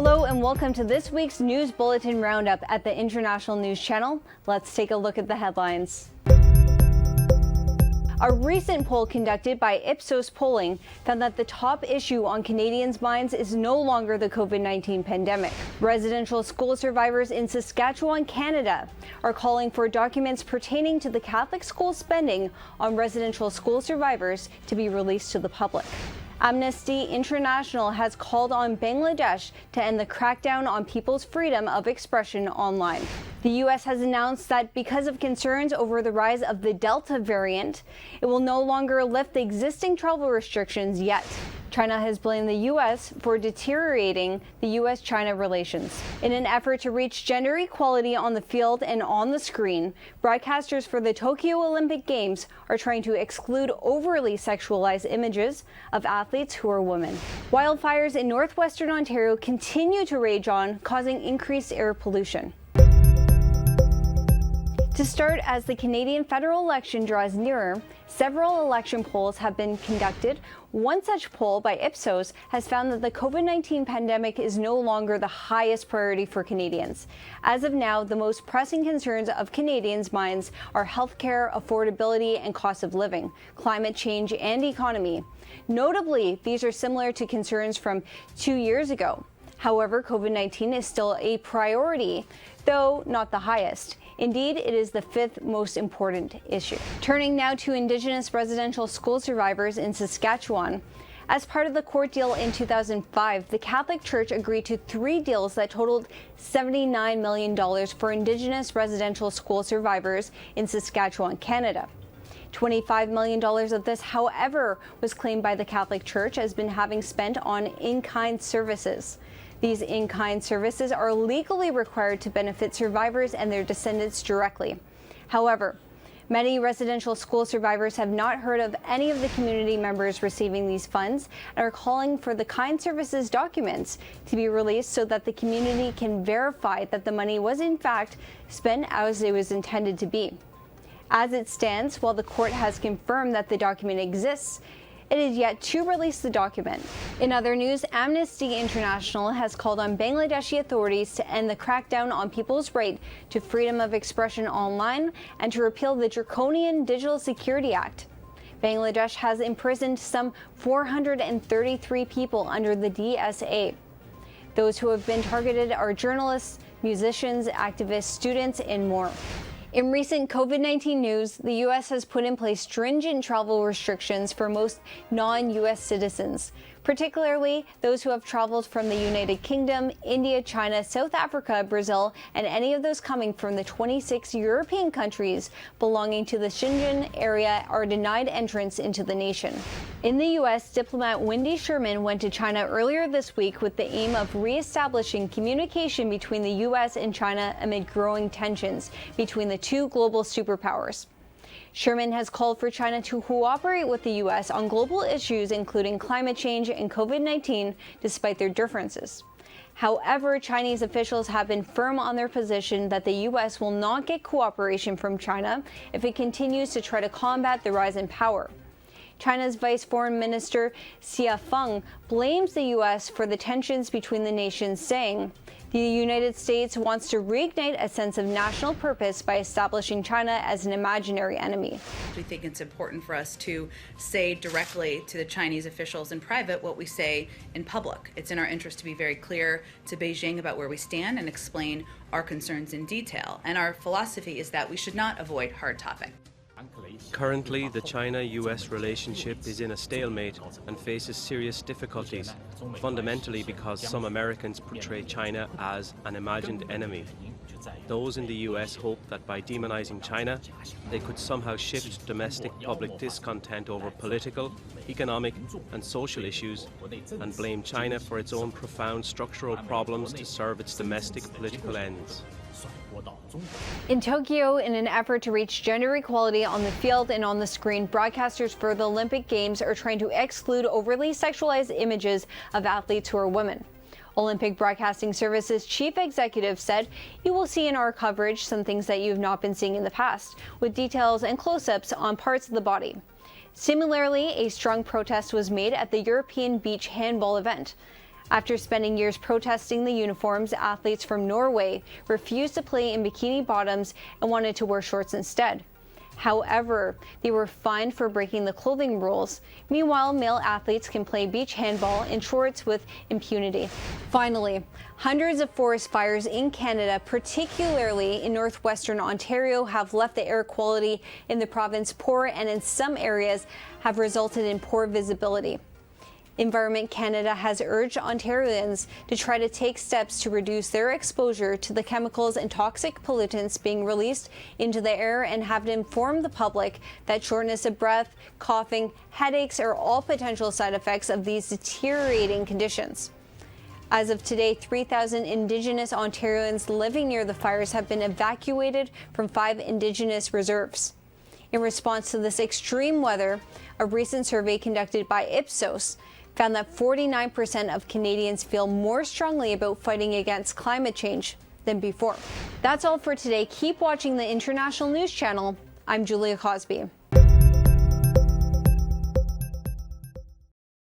Hello and welcome to this week's News Bulletin Roundup at the International News Channel. Let's take a look at the headlines. A recent poll conducted by Ipsos Polling found that the top issue on Canadians' minds is no longer the COVID-19 pandemic. Residential school survivors in Saskatchewan, Canada, are calling for documents pertaining to the Catholic school spending on residential school survivors to be released to the public. Amnesty International has called on Bangladesh to end the crackdown on people's freedom of expression online. The U.S. has announced that because of concerns over the rise of the Delta variant, it will no longer lift the existing travel restrictions yet. China has blamed the U.S. for deteriorating the U.S.-China relations. In an effort to reach gender equality on the field and on the screen, broadcasters for the Tokyo Olympic Games are trying to exclude overly sexualized images of athletes who are women. Wildfires in northwestern Ontario continue to rage on, causing increased air pollution. To start, as the Canadian federal election draws nearer, several election polls have been conducted. One such poll by Ipsos has found that the COVID-19 pandemic is no longer the highest priority for Canadians. As of now, the most pressing concerns of Canadians' minds are healthcare, affordability, and cost of living, climate change, and economy. Notably, these are similar to concerns from 2 years ago. However, COVID-19 is still a priority, though not the highest. Indeed, it is the fifth most important issue. Turning now to Indigenous residential school survivors in Saskatchewan. As part of the court deal in 2005, the Catholic Church agreed to 3 deals that totaled $79 million for Indigenous residential school survivors in Saskatchewan, Canada. $25 million of this, however, was claimed by the Catholic Church as been having spent on in-kind services. These in-kind services are legally required to benefit survivors and their descendants directly. However, many residential school survivors have not heard of any of the community members receiving these funds and are calling for the kind services documents to be released so that the community can verify that the money was in fact spent as it was intended to be. As it stands, while the court has confirmed that the document exists, it is yet to release the document. In other news, Amnesty International has called on Bangladeshi authorities to end the crackdown on people's right to freedom of expression online and to repeal the draconian Digital Security Act. Bangladesh has imprisoned some 433 people under the DSA. Those who have been targeted are journalists, musicians, activists, students, and more. In recent COVID-19 news, the U.S. has put in place stringent travel restrictions for most non-U.S. citizens, particularly those who have traveled from the United Kingdom, India, China, South Africa, Brazil, and any of those coming from the 26 European countries belonging to the Schengen area are denied entrance into the nation. In the U.S., diplomat Wendy Sherman went to China earlier this week with the aim of reestablishing communication between the U.S. and China amid growing tensions between the two global superpowers. Sherman has called for China to cooperate with the U.S. on global issues including climate change and COVID-19, despite their differences. However, Chinese officials have been firm on their position that the U.S. will not get cooperation from China if it continues to try to combat the rise in power. China's Vice Foreign Minister Xia Feng blames the U.S. for the tensions between the nations, saying, "The United States wants to reignite a sense of national purpose by establishing China as an imaginary enemy." We think it's important for us to say directly to the Chinese officials in private what we say in public. It's in our interest to be very clear to Beijing about where we stand and explain our concerns in detail. And our philosophy is that we should not avoid hard topics. Currently, the China-US relationship is in a stalemate and faces serious difficulties, fundamentally because some Americans portray China as an imagined enemy. Those in the US hope that by demonizing China, they could somehow shift domestic public discontent over political, economic, and social issues and blame China for its own profound structural problems to serve its domestic political ends. In Tokyo, in an effort to reach gender equality on the field and on the screen, broadcasters for the Olympic Games are trying to exclude overly sexualized images of athletes who are women. Olympic Broadcasting Services chief executive said, "You will see in our coverage some things that you've not been seeing in the past, with details and close-ups on parts of the body." Similarly, a strong protest was made at the European beach handball event. After spending years protesting the uniforms, athletes from Norway refused to play in bikini bottoms and wanted to wear shorts instead. However, they were fined for breaking the clothing rules. Meanwhile, male athletes can play beach handball in shorts with impunity. Finally, hundreds of forest fires in Canada, particularly in northwestern Ontario, have left the air quality in the province poor and in some areas have resulted in poor visibility. Environment Canada has urged Ontarians to try to take steps to reduce their exposure to the chemicals and toxic pollutants being released into the air and have informed the public that shortness of breath, coughing, headaches are all potential side effects of these deteriorating conditions. As of today, 3,000 Indigenous Ontarians living near the fires have been evacuated from 5 Indigenous reserves. In response to this extreme weather, a recent survey conducted by Ipsos found that 49% of Canadians feel more strongly about fighting against climate change than before. That's all for today. Keep watching the International News Channel. I'm Julia Cosby.